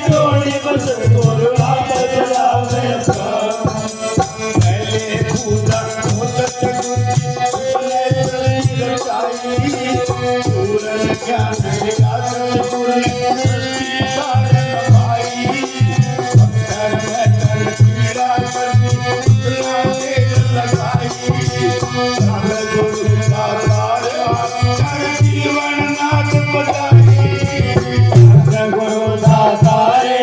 जोड़ी बसत गुरु आप जलावे पहले पूजा मुदत गुरु रचाई पूरन ज्ञान विकास गुरु सृष्टि सारण भाई भक्तर भक्तर पीड़ा कर तेज लगाई राम गुरु दातार कर जीवन नाथ बजाई गुरु दातारे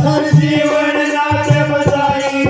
हर जीवन नाथ बधाई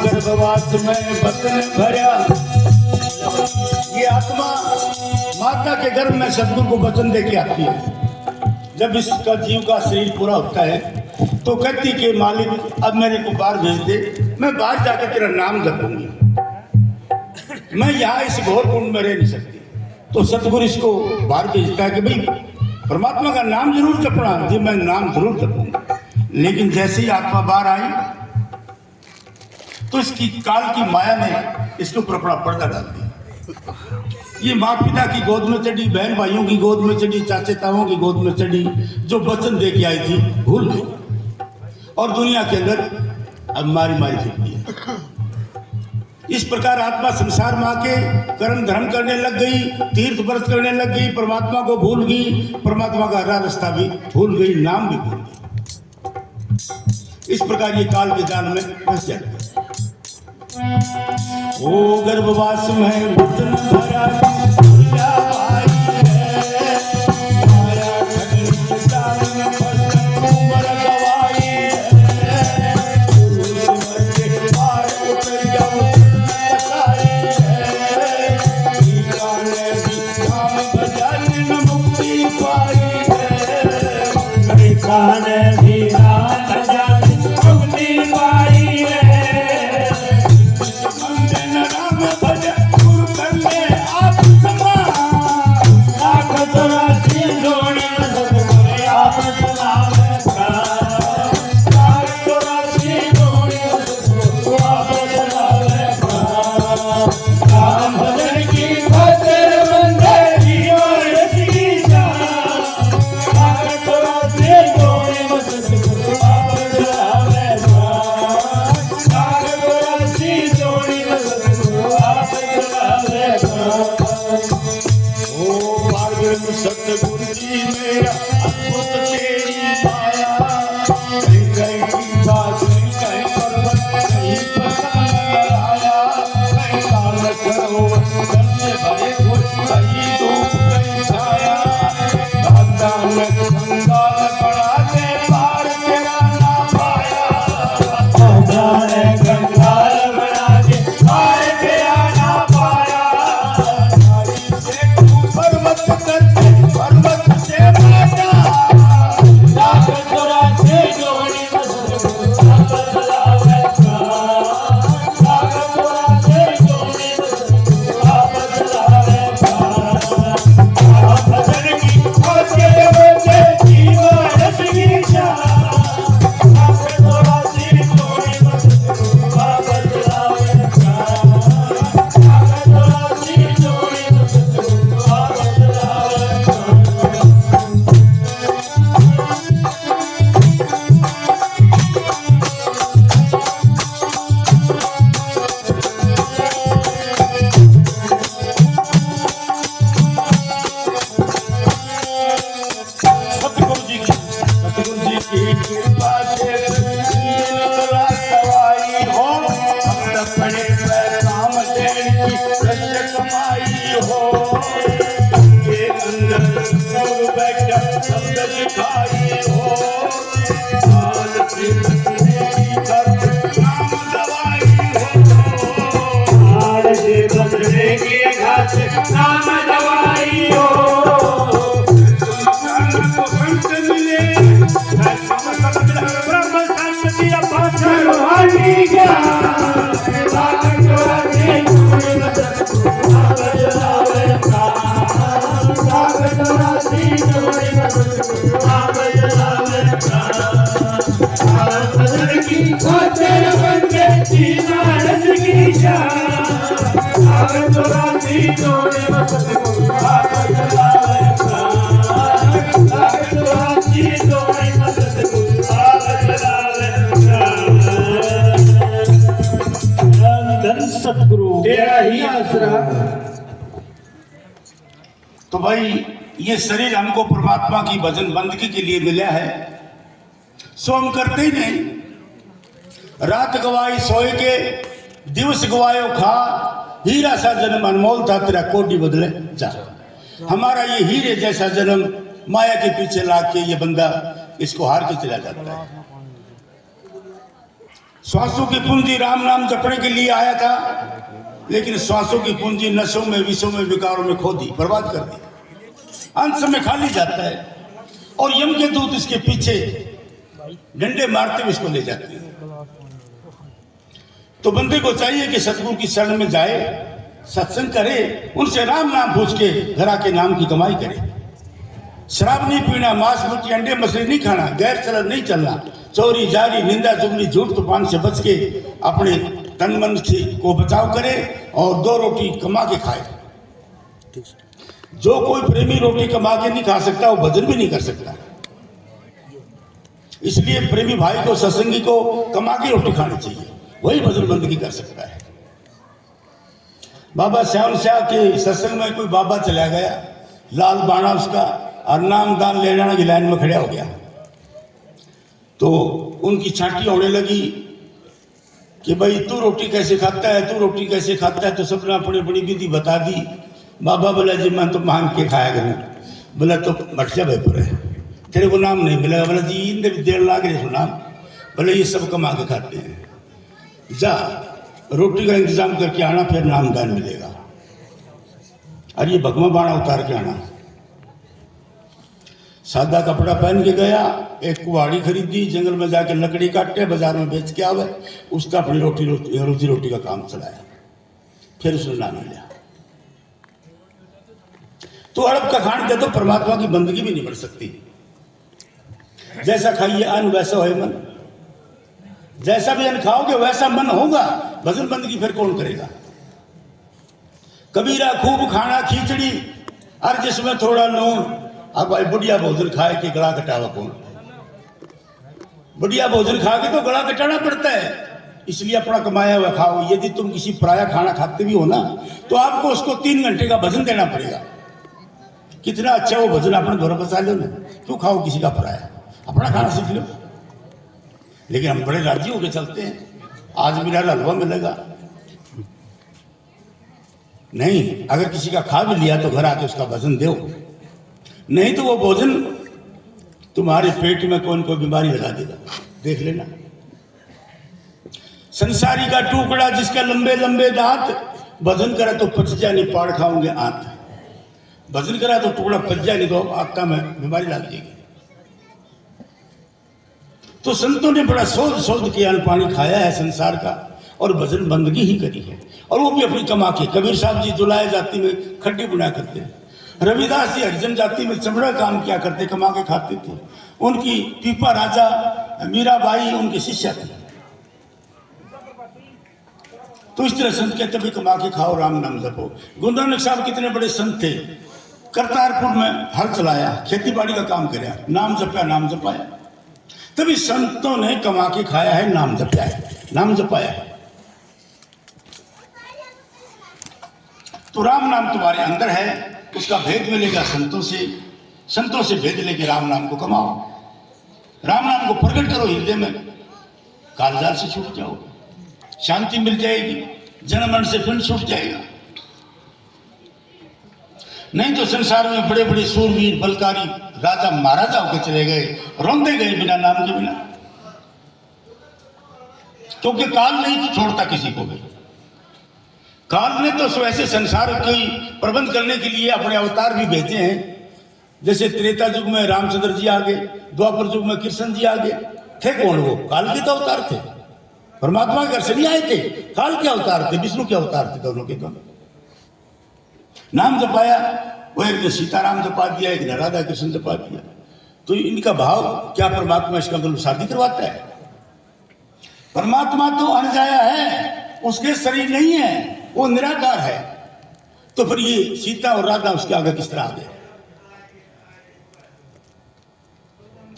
गर्भवास में बचन भरा ये आत्मा माता के गर्भ में सदगुरु को वचन दे के आती है। जब इसका जीव का शरीर पूरा होता है तो कहती कि मालिक अब मेरे को बाहर भेज दे, मैं बाहर जाकर तेरा नाम जपूंगी, मैं यहाँ इस घोर कुंड में रह नहीं सकती। तो सतगुरु इसको बाहर भेजता है कि भाई परमात्मा का नाम जरूर जपना। जी मैं नाम जरूर जपूंगा। लेकिन जैसे ही आत्मा बाहर आई तो इसकी काल की माया ने इसके ऊपर अपना पर्दा डाल दिया। ये माँ पिता की गोद में चढ़ी, बहन भाइयों की गोद में चढ़ी, चाचे ताओं की गोद में चढ़ी, जो वचन दे के आई थी भूल गई और दुनिया के अंदर अब मारी मारी फिरती है। इस प्रकार आत्मा संसार में आके कर्म धर्म करने लग गई, तीर्थ व्रत करने लग गई, परमात्मा को भूल गई, परमात्मा का रास्ता भी भूल गई, नाम भी भूल गई। इस प्रकार ये काल के जाल में फंस जाती है। ओ गर्भवास में वचन भरा भूला भाई है, माया खगन के जाल में फंस उम्र गवाई है। गुरु सिमर के पार उतर जाओ सताई है, टीका ने भी काम बजाने न मुक्ति पाई है। टीका ने भी नाम बजाने मुक्ति पाई है। सतगुरु जी मेरा अद्भुत तेरी माया, कहीं कहीं की बात नहीं, कहीं पर्वत कहीं पसंद आया, कहीं काल करो से भरे फूल, कहीं धूप कहीं छाया, दादा में कंगाल पड़ा के पार तेरा ना पाया, दादा ने कंगाल बना के पार तेरा ना पाया। नारी से तू पर्वत करके पर्वत से शब्द दिखाई हो हाल से नाम दवाई हो हाल से बचने की घात नाम दवाई हो संत मिले ब्रह्म संत दिया पाचन वाणी ज्ञान सागर चौरासी जोड़ी मदद सागर चलावे सागर चौरासी जोड़ी मदद सागर चलावे सागर की खोचर बन के सीना रज की शान सागर चौरासी जोड़ी मदद सागर चलावे सागर चौरासी जोड़ी मदद सागर चलावे धन सतगुरु तेरा ही आसरा। तो भाई ये शरीर हमको परमात्मा की भजन बंदगी के लिए मिला है, सो हम करते ही नहीं। रात गवाई सोए के दिवस गवायो खा हीरा सा जन्म अनमोल था तेरा कोटि बदले जा। हमारा ये हीरे जैसा जन्म माया के पीछे लाग के ये बंदा इसको हार के चला जाता है। श्वासों की पूंजी राम नाम जपने के लिए आया था, लेकिन श्वासों की पूंजी नशों में विषयों में विकारों में खो दी, बर्बाद कर दी। अंत समय खाली जाता है और यम के दूत इसके पीछे डंडे मारते हुए इसको ले जाते हैं। तो बंदे को चाहिए कि सतगुरु की शरण में जाए, सत्संग करे, उनसे राम नाम पूछ के घर आके नाम की कमाई करे। शराब नहीं पीना, मांस रोटी अंडे मछली नहीं खाना, गैर चलन नहीं चलना, चोरी जारी निंदा चुगली झूठ तूफान से बच के अपने तन मन को बचाव करे और 2 रोटी कमा के खाए। जो कोई प्रेमी रोटी कमा के नहीं खा सकता वो भजन भी नहीं कर सकता। इसलिए प्रेमी भाई को सत्संगी को कमा के रोटी खानी चाहिए, वही भजन बंदगी कर सकता है। बाबा श्याम शाह के सत्संग में कोई बाबा चला गया, लाल बाणा उसका, और नाम दान ले जाने की लाइन में खड़ा हो गया। तो उनकी छांटी होने लगी कि भाई तू रोटी कैसे खाता है, तू रोटी कैसे खाता है। तो सबने अपनी अपनी विधि बता दी। बाबा बोला जी मैं तो मांग के खाया करूँ। बोला तो भटका भाई पूरे तेरे को नाम नहीं मिलेगा। बोला जी इनने भी देर लाग रहे सुना। बोले ये सब कमा के खाते हैं, जा रोटी का इंतजाम करके आना, फिर नाम दान मिलेगा। और ये भगवा बाणा उतार के आना। सादा कपड़ा पहन के गया, एक कुहाड़ी खरीदी, जंगल में जाके लकड़ी काटे, बाजार में बेच के आवे, उसका अपनी रोजी रोटी का काम चलाया। फिर उसने नाम लिया। तो अरब का खान दे तो परमात्मा की बंदगी भी नहीं बढ़ सकती। जैसा खाइए अन्न वैसा होए मन, जैसा भी अन्न खाओगे वैसा मन होगा। भजन बंदगी फिर कौन करेगा। कबीरा खूब खाना खिचड़ी और जिसमें थोड़ा नून। अब भाई बढ़िया भोजन खाए के गला कटावा कौन। बढ़िया भोजन खा के तो गला कटाना पड़ता है, इसलिए अपना कमाया हुआ खाओ। यदि तुम किसी पराया खाना खाते भी हो ना, तो आपको उसको 3 घंटे का भजन देना पड़ेगा। कितना अच्छा वो भजन अपने घर बचा लो ना, क्यों खाओ किसी का पराया, अपना खाना सीख लो। लेकिन हम बड़े राजी होकर चलते हैं, आज मेरा हलवा मिलेगा नहीं। अगर किसी का खा भी लिया तो घर आके उसका भजन दो, नहीं तो वो भोजन तुम्हारे पेट में कौन कोई बीमारी लगा देगा, देख लेना। संसारी का टुकड़ा जिसका लंबे लंबे दांत, भजन करे तो पच जाए नहीं पाड़ खाओगे आंत। भजन करा तो टुकड़ा पच जाए नहीं तो आत्मा में बीमारी लग जाएगी। तो संतों ने बड़ा सोच सोच के अन्न पानी खाया है संसार का, और भजन बंदगी ही करी है, और वो भी अपनी कमा के। कबीर साहब जी जुलाए जाति में खड्डी बुना करते हैं, रविदास जी हरिजन जाति में चमड़ा काम किया करते, कमा के खाते थे। उनकी पीपा राजा मीराबाई उनके शिष्य थे। तो इस तरह संत कहते भी कमा के खाओ, राम नाम जपो। गुरु नानक साहब कितने बड़े संत थे, करतारपुर में हल चलाया, खेती बाड़ी का काम कराया, नाम जपाया, नाम जपाया। तभी संतों ने कमा के खाया है, नाम जपाया है, नाम जपाया है। तो राम नाम तुम्हारे अंदर है, उसका भेद मिलेगा संतों से। संतों से भेद लेके राम नाम को कमाओ, राम नाम को प्रकट करो हृदय में, कालजाल से छूट जाओ, शांति मिल जाएगी, जनमन से फिर छूट जाएगा। नहीं तो संसार में बड़े बड़े सूरवीर बलकारी राजा महाराजा होकर चले गए, रोंदे गए बिना नाम के बिना, क्योंकि काल नहीं छोड़ता किसी को भी। काल ने तो वैसे संसार की प्रबंध करने के लिए अपने अवतार भी भेजे हैं। जैसे त्रेता युग में रामचंद्र जी आ गए, द्वापर युग में कृष्ण जी आ गए। थे कौन वो? काल के तो अवतार थे, परमात्मा के घर से नहीं आए थे, काल के अवतार थे, विष्णु के अवतार थे, दोनों के दोनों। नाम जपाया, वो एक ने सीताराम जपा दिया, एक ने राधा कृष्ण जपा दिया। तो इनका भाव क्या परमात्मा इसका मतलब शादी करवाता है? परमात्मा तो अनजाया है, उसके शरीर नहीं है, वो निराकार है। तो फिर ये सीता और राधा उसके आगे किस तरह आ गए?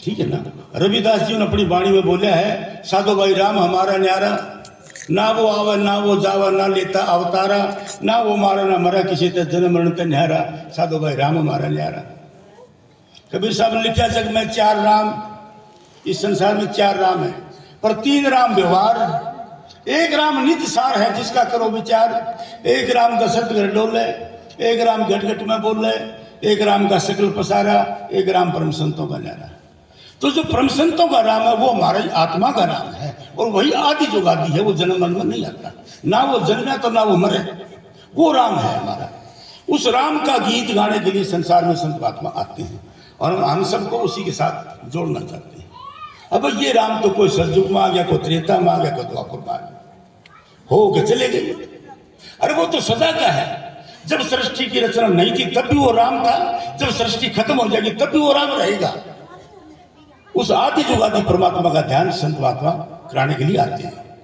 ठीक है ना। रविदास जी ने अपनी वाणी में बोला है, साधो भाई राम हमारा न्यारा, ना वो आवा ना वो जावा, ना लेता अवतारा, ना वो मारा ना मरा, किसी ते जन्म मरण ते न्यारा, साधो भाई राम हमारा न्यारा। कबीर साहब ने लिखा, जग में 4 राम, इस संसार में 4 राम है, पर 3 राम व्यवहार। एक राम नित्य सार है जिसका करो विचार, एक राम दशरथ घर डोले, एक राम घट घट में बोले, एक राम का सकल पसारा, एक राम परम संतों का न्यारा। तो जो परम संतों का राम है वो हमारा आत्मा का नाम है, और वही आदि जुगादी है, वो जन्म मरण में नहीं आता, ना वो जन्मे तो ना वो मरे, वो राम है हमारा। उस राम का गीत गाने के लिए संसार में संत महात्मा आते हैं, और हम सबको उसी के साथ जोड़ना चाहते हैं। अब ये राम तो कोई सतयुग में आ गया, कोई त्रेता में आ गया, कोई द्वापर में आ गया, हो के चले गए। अरे वो तो सदा का है, जब सृष्टि की रचना नहीं थी तब भी वो राम था, जब सृष्टि खत्म हो जाएगी तब भी वो राम रहेगा। उस आदि जुगादि परमात्मा का ध्यान संत महात्मा कराने के लिए आते हैं।